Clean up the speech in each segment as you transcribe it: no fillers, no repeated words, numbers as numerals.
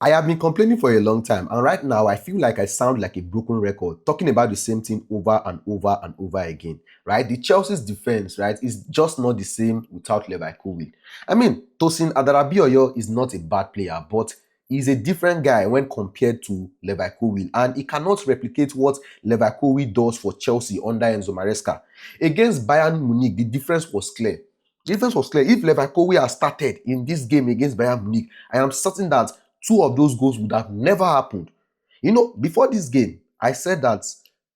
I have been complaining for a long time, and right now I feel like I sound like a broken record, talking about the same thing over and over and over again, right? The Chelsea's defense, right, is just not the same without Levi Colwill. I mean, Tosin Adarabioyo is not a bad player, but he's a different guy when compared to Levi Colwill, and he cannot replicate what Levi Colwill does for Chelsea under Enzo Maresca. Against Bayern Munich, the difference was clear. The difference was clear. If Levi Colwill had started in this game against Bayern Munich, I am certain that two of those goals would have never happened. You know, before this game, I said that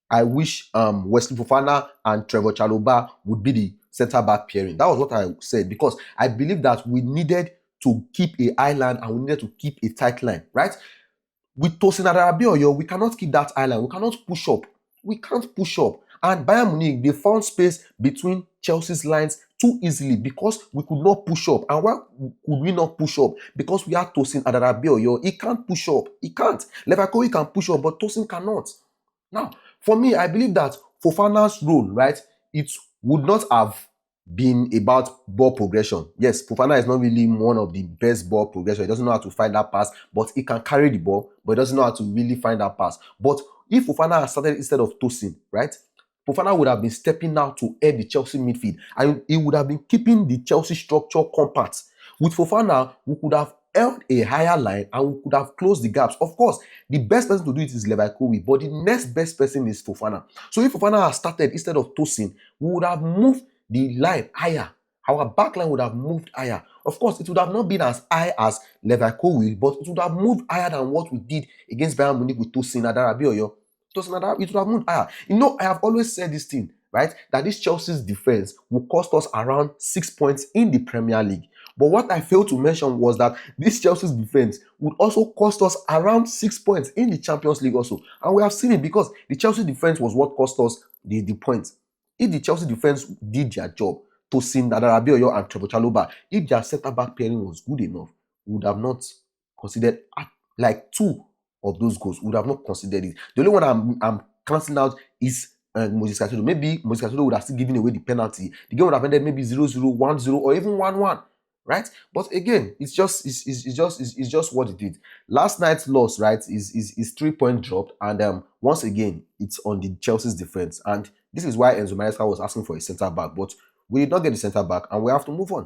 I wish Wesley Fofana and Trevor Chalobah would be the centre-back pairing. That was what I said, because I believe that we needed to keep a high line and we needed to keep a tight line, right? With Tosin Adarabioyo, we cannot keep that high line. We cannot push up. We can't push up. And Bayern Munich, they found space between Chelsea's lines too easily because we could not push up. And why could we not push up? Because we had Tosin Adarabioyo. He can't push up. He can't. Leverkusen can push up, but Tosin cannot. Now, for me, I believe that Fofana's role, right, it would not have been about ball progression. Yes, Fofana is not really one of the best ball progression. He doesn't know how to find that pass, but he can carry the ball, but he doesn't know how to really find that pass. But if Fofana had started instead of Tosin, right, Fofana would have been stepping out to head the Chelsea midfield, and he would have been keeping the Chelsea structure compact. With Fofana, we could have held a higher line and we could have closed the gaps. Of course, the best person to do it is Levi Colwill, but the next best person is Fofana. So if Fofana had started instead of Tosin, we would have moved the line higher. Our back line would have moved higher. Of course, it would have not been as high as Levi Colwill, but it would have moved higher than what we did against Bayern Munich with Tosin Adarabioyo. It would have moved higher. You know, I have always said this thing, right? That this Chelsea's defense will cost us around 6 points in the Premier League. But what I failed to mention was that this Chelsea's defense would also cost us around 6 points in the Champions League also. And we have seen it because the Chelsea defense was what cost us the points. If the Chelsea defense did their job, Tosin Adarabioyo and Trevor Chalobah, if their centre-back pairing was good enough, we would have not considered like two of those goals. We would have not considered it. The only one I'm cancelling out is Moses Caicedo. Maybe Moses Caicedo would have still given away the penalty. The game would have ended maybe 0-0, 1-0, or even 1-1. Right? But again, it's just what it did. Last night's loss, right, is 3-point dropped, and once again, it's on the Chelsea's defense. And this is why Enzo Maresca was asking for a centre back, but we did not get the centre back, and we have to move on.